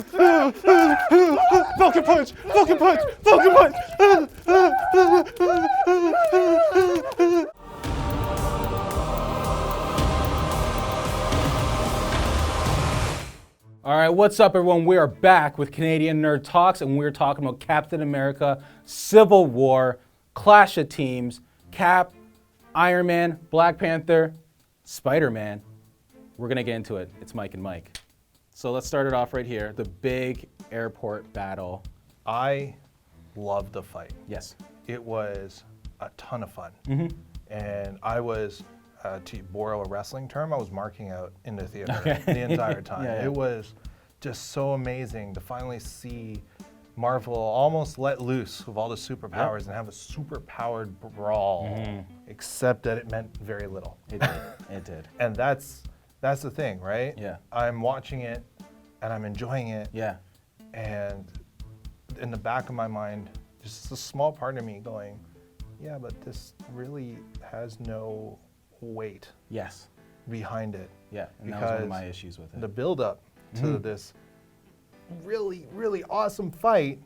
Falcon punch! Falcon punch! Falcon punch! All right, what's up, everyone? We are back with Canadian Nerd Talks, and we're talking about Captain America, Civil War, Clash of Teams, Cap, Iron Man, Black Panther, Spider-Man. We're gonna get into it. It's Mike and Mike. So let's start it off right here. The big airport battle. I loved the fight. Yes. It was a ton of fun. And I was, to borrow a wrestling term, I was marking out in the theater the entire time. Yeah. It was just so amazing to finally see Marvel almost let loose with all the superpowers and have a super-powered brawl, except that it meant very little. It did. It did. And that's the thing, right? Yeah. I'm watching it and I'm enjoying it. Yeah. And in the back of my mind, just a small part of me going, yeah, but this really has no weight Yes. behind it. Yeah. And that was one of my issues with it. The build-up to this really, really awesome fight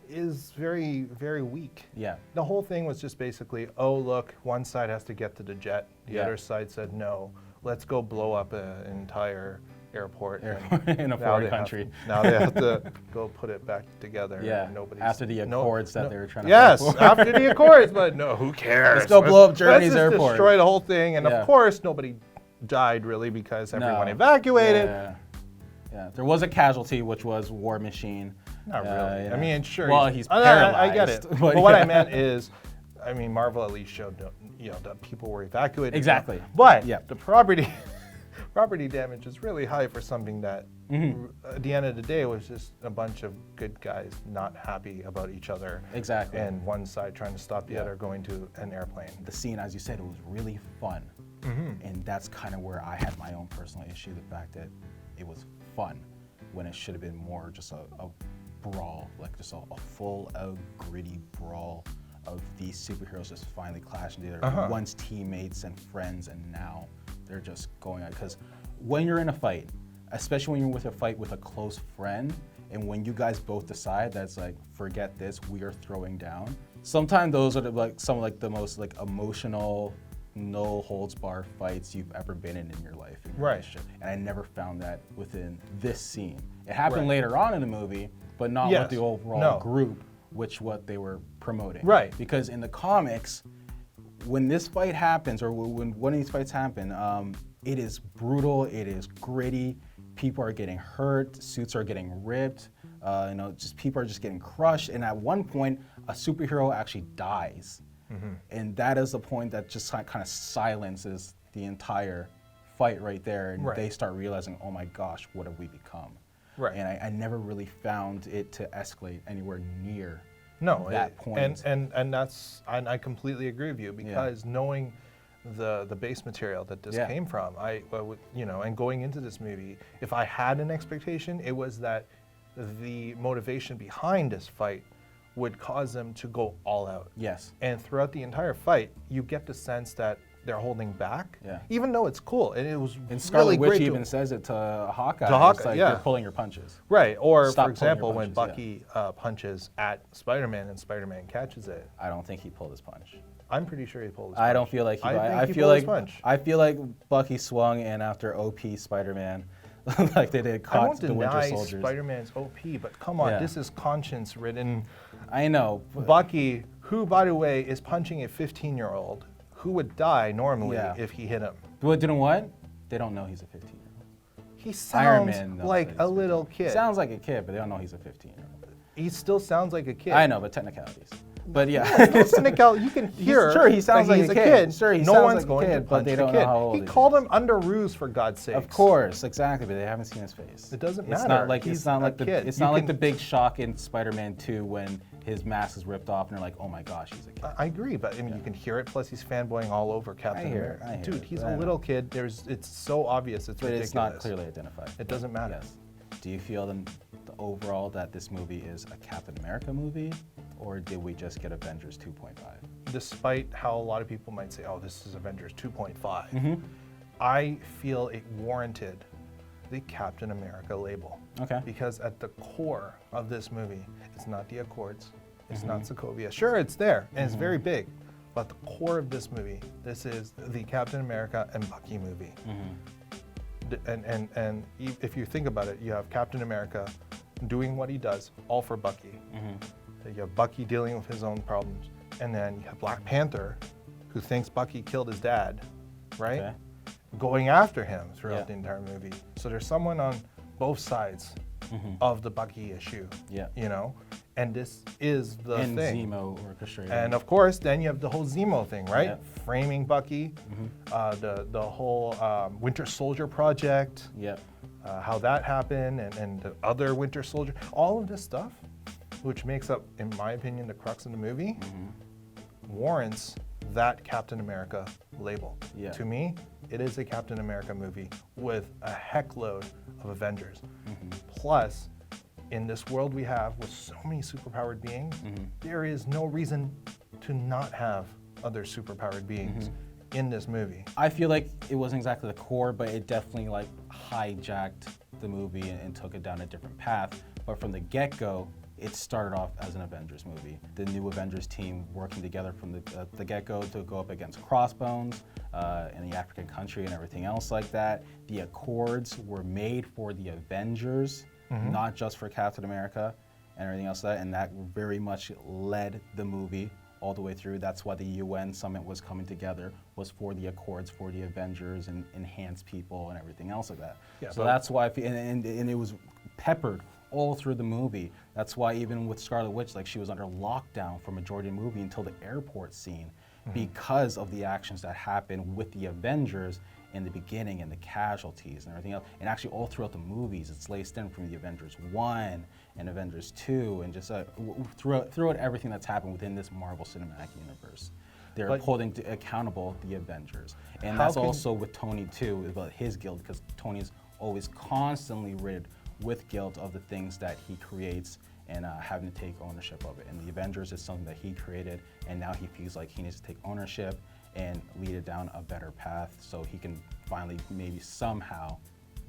is very, very weak. Yeah. The whole thing was just basically, oh, look, one side has to get to the jet. The other side said, no, let's go blow up an entire airport. In a foreign country. Now they have to go put it back together. Yeah. After the Accords that they were trying to Yes, fight for. after the Accords, but no, who cares? Let's go blow up Germany's Let's just airport. destroy the whole thing, and Yeah. of course, nobody died really because everyone No. evacuated. Yeah. There was a casualty, which was War Machine. Not really. Yeah. I mean, sure. Well, he's I paralyzed. get it. But what yeah. I meant is, I mean, Marvel at least showed that people were evacuated. Exactly. But Yeah. the property damage is really high for something that, at the end of the day, was just a bunch of good guys not happy about each other. Exactly. And one side trying to stop the other going to an airplane. The scene, as you said, it was really fun. And that's kind of where I had my own personal issue, the fact that it was fun when it should have been more just a brawl, like just a full-out gritty brawl of these superheroes just finally clashing together. Once teammates and friends, and now they're just going out. Because when you're in a fight, especially when you're with a fight with a close friend, and when you guys both decide that's like, forget this, we are throwing down. Sometimes those are some of the most emotional, no holds bar fights you've ever been in your life. In your relationship. And I never found that within this scene. It happened later on in the movie, but not with the overall group, which what they were promoting. Right. Because in the comics, when this fight happens, or when one of these fights happen, it is brutal, it is gritty, people are getting hurt, suits are getting ripped, just people are just getting crushed, and at one point, a superhero actually dies. And that is the point that just kind of silences the entire fight right there, and they start realizing, oh my gosh, what have we become? Right. And I never really found it to escalate anywhere near that point. And I completely agree with you, because knowing the base material that this came from, and going into this movie, if I had an expectation, it was that the motivation behind this fight would cause them to go all out. Yes. And throughout the entire fight, you get the sense that they're holding back, Yeah. even though it's cool. And it was And Scarlet really Witch great even says it to Hawkeye. To Hawkeye, it's like, yeah. you're pulling your punches. Right, or Stop for pulling your example, when punches, Bucky punches at Spider-Man and Spider-Man catches it. I don't think he pulled his punch. I'm pretty sure he pulled his I punch. don't feel like he. I think he feel pulled like his punch. I feel like Bucky swung, and after OP Spider-Man, like they did, I caught won't the Winter deny Soldiers. Spider-Man's OP, but come on, Yeah. this is conscience-ridden. I know. Bucky, who, by the way, is punching a 15-year-old who would die normally Yeah. if he hit him. But you know what? They don't know he's a 15-year-old. He Iron sounds Man knows like that he's a little kid. Sounds like a kid, but they don't know he's a 15-year-old. He still sounds like a kid. I know, but technicalities. But yeah. You can hear. Sure, he sounds that like he's a kid. Sure, he no sounds one's like a going kid, to but punch they the don't know kid. how old He he called is. him under ruse, for God's sake. Of course, exactly, but they haven't seen his face. It doesn't It's matter. not like He's it's not a like the kid. it's You not like can- the big shock in Spider-Man 2 when his mask is ripped off and they're like, oh my gosh, he's a kid. I agree, but I mean, you can hear it. Plus, he's fanboying all over Captain America. I hear Dude, it, he's but I a know. little kid. It's so obvious. It's But ridiculous. it's not clearly identified. It doesn't matter. Yes. Do you feel the overall that this movie is a Captain America movie, or did we just get Avengers 2.5? Despite how a lot of people might say, oh, this is Avengers 2.5, Mm-hmm. I feel it warranted the Captain America label. Okay. Because at the core of this movie, it's not the Accords, it's not Sokovia. Sure, it's there, and it's very big, but the core of this movie, this is the Captain America and Bucky movie. And if you think about it, you have Captain America doing what he does, all for Bucky. You have Bucky dealing with his own problems, and then you have Black Panther, who thinks Bucky killed his dad, right? Okay. Going after him throughout the entire movie. So there's someone on both sides of the Bucky issue, you know? And this is the thing. And Zemo orchestrated. And of course, then you have the whole Zemo thing, right? Framing Bucky, the whole Winter Soldier project, how that happened, and the other Winter Soldier. All of this stuff, which makes up, in my opinion, the crux of the movie, warrants that Captain America label. To me, it is a Captain America movie with a heckload of Avengers. Plus, in this world we have with so many superpowered beings, there is no reason to not have other superpowered beings in this movie. I feel like it wasn't exactly the core, but it definitely like hijacked the movie and took it down a different path. But from the get-go, it started off as an Avengers movie. The new Avengers team working together from the get-go to go up against Crossbones in the African country and everything else like that. The Accords were made for the Avengers, not just for Captain America and everything else like that, and that very much led the movie all the way through. That's why the UN summit was coming together, was for the Accords, for the Avengers, and enhanced people and everything else like that. So that's why, and it was peppered all through the movie. That's why even with Scarlet Witch, like she was under lockdown for majority of the movie until the airport scene, because of the actions that happened with the Avengers in the beginning and the casualties and everything else. And actually all throughout the movies, it's laced in from the Avengers 1 and Avengers 2 and just throughout everything that's happened within this Marvel Cinematic Universe. They're holding accountable the Avengers. And that's also with Tony too, about his guilt, because Tony's always constantly riddled with guilt of the things that he creates and having to take ownership of it. And the Avengers is something that he created, and now he feels like he needs to take ownership and lead it down a better path so he can finally maybe somehow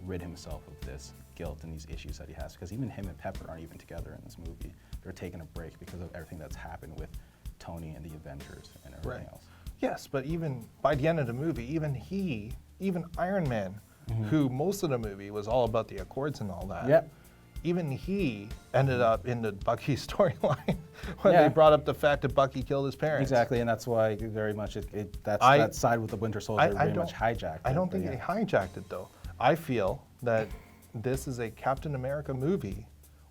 rid himself of this guilt and these issues that he has. Because even him and Pepper aren't even together in this movie. They're taking a break because of everything that's happened with Tony and the Avengers and everything else. Yes, but even by the end of the movie, even Iron Man, who most of the movie was all about the Accords and all that, even he ended up in the Bucky storyline when they brought up the fact that Bucky killed his parents. Exactly, and that's why very much that side with the Winter Soldier very much hijacked it. I don't think they hijacked it though. I feel that this is a Captain America movie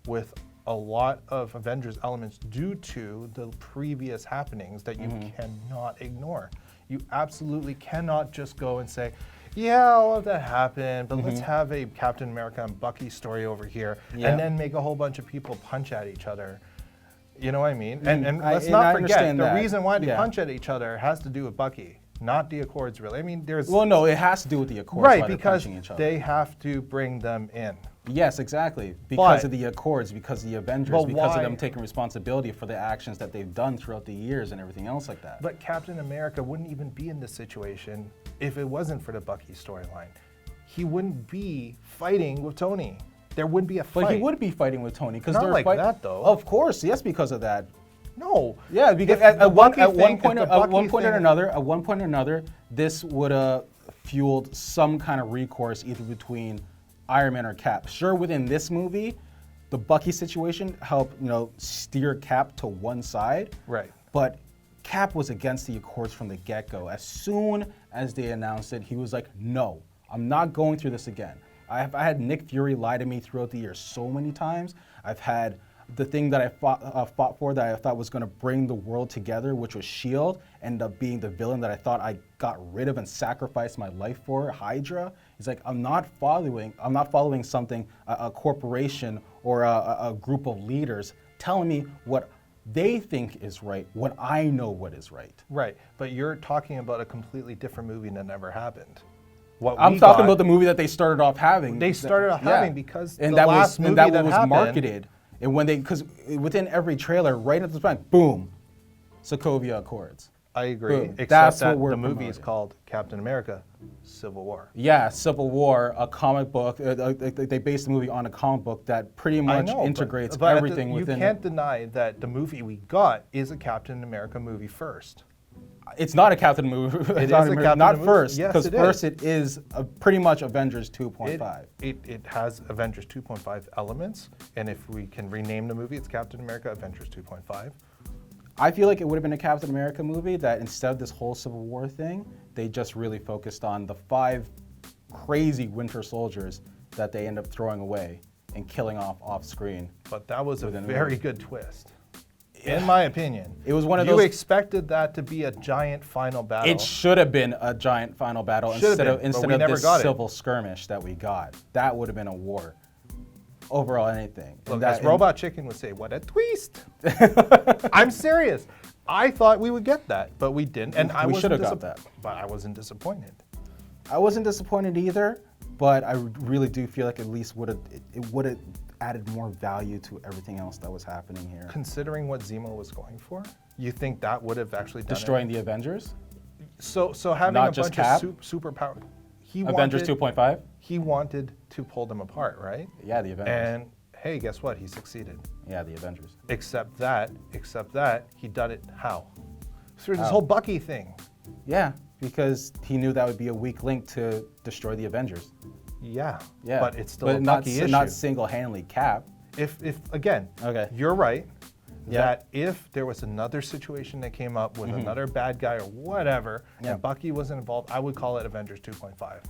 with a lot of Avengers elements due to the previous happenings that you cannot ignore. You absolutely cannot just go and say, yeah, all of that happened, but let's have a Captain America and Bucky story over here, and then make a whole bunch of people punch at each other. You know what I mean? And let's not forget, the reason why they punch at each other has to do with Bucky, not the Accords, really. I mean, there's... Well, no, it has to do with the Accords. Right, because they have to bring them in. Yes, exactly. Because of the Accords, because of the Avengers, because of them taking responsibility for the actions that they've done throughout the years and everything else like that. But Captain America wouldn't even be in this situation if it wasn't for the Bucky storyline. He wouldn't be fighting with Tony. There wouldn't be a fight. But he would be fighting with Tony because they're like that though. Of course, yes, because of that. No. Yeah, because at one point or another, this would have fueled some kind of recourse either between Iron Man or Cap. Sure, within this movie, the Bucky situation helped, steer Cap to one side. Right. But Cap was against the Accords from the get-go. As soon as they announced it, he was like, no, I'm not going through this again. I had Nick Fury lie to me throughout the year so many times. I've had the thing that I fought for that I thought was going to bring the world together, which was S.H.I.E.L.D., ended up being the villain that I thought I got rid of and sacrificed my life for, Hydra. It's like, I'm not following something, a corporation or a group of leaders telling me what they think is right, when I know what is right. Right, but you're talking about a completely different movie that never happened. I'm talking about the movie that they started off having. They started off having because and the last movie that was marketed. And because within every trailer, right at the front, boom, Sokovia Accords. I agree, Boom. except that the movie is called Captain America, Civil War. Yeah, Civil War, a comic book. They based the movie on a comic book that pretty much integrates everything within it. You can't deny that the movie we got is a Captain America movie first. It's not a Captain movie. It is a Captain not movie. first, Yes, because it first is. it is pretty much Avengers 2.5. It has Avengers 2.5 elements, and if we can rename the movie, it's Captain America Avengers 2.5. I feel like it would have been a Captain America movie that instead of this whole Civil War thing, they just really focused on the 5 crazy Winter Soldiers that they end up throwing away and killing off screen. But that was a Within the very movie. good twist. In my opinion. It was one of You those. expected that to be a giant final battle. It should have been a giant final battle Should have instead been, of but instead we of never this got it. civil skirmish that we got. That would have been a war. Overall, anything. Look, And that- as Robot Chicken would say, what a twist. I'm serious. I thought we would get that, but we didn't. And I We wasn't should have got that. But I wasn't disappointed. I wasn't disappointed either, but I really do feel like at least it would have added more value to everything else that was happening here. Considering what Zemo was going for, you think that would have actually done Destroying the Avengers? it? So having Not a just bunch Cap? of superpower. Avengers 2.5? He wanted to pull them apart, right? Yeah, the Avengers. And hey, guess what? He succeeded. Yeah, the Avengers. Except that, he done it how? Through this How? whole Bucky thing. Yeah, because he knew that would be a weak link to destroy the Avengers. Yeah. Yeah, But it's still a not, Bucky issue. not single-handedly Cap. If again, Okay. you're right. Yeah. That if there was another situation that came up with another bad guy or whatever, Yeah. and Bucky wasn't involved, I would call it Avengers 2.5.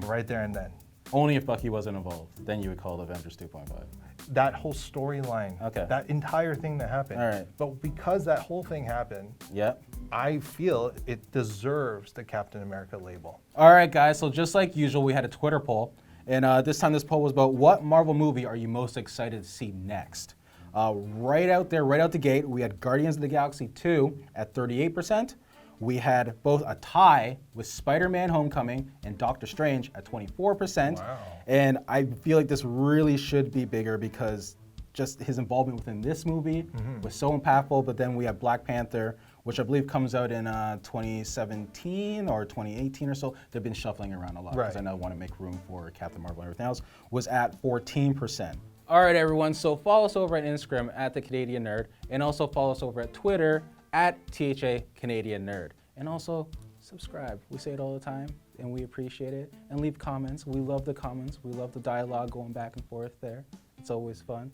Right there and then. Only if Bucky wasn't involved, then you would call it Avengers 2.5. That whole storyline, Okay. that entire thing that happened. All right. But because that whole thing happened, Yep. I feel it deserves the Captain America label. All right, guys. So just like usual, we had a Twitter poll, and this time this poll was about what Marvel movie are you most excited to see next? Right out there, right out the gate, we had Guardians of the Galaxy 2 at 38%. We had both a tie with Spider-Man: Homecoming and Doctor Strange at 24%. Wow. And I feel like this really should be bigger because just his involvement within this movie was so impactful. But then we have Black Panther, which I believe comes out in 2017 or 2018 or so. They've been shuffling around a lot because Right. I know I want to make room for Captain Marvel and everything else, was at 14%. All right, everyone. So follow us over at Instagram at The Canadian Nerd, and also follow us over at Twitter at THA Canadian Nerd. And also subscribe. We say it all the time, and we appreciate it. And leave comments. We love the comments. We love the dialogue going back and forth there. It's always fun.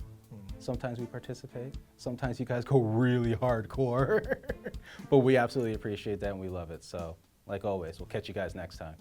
Sometimes we participate. Sometimes you guys go really hardcore. But we absolutely appreciate that, and we love it. So, like always, we'll catch you guys next time.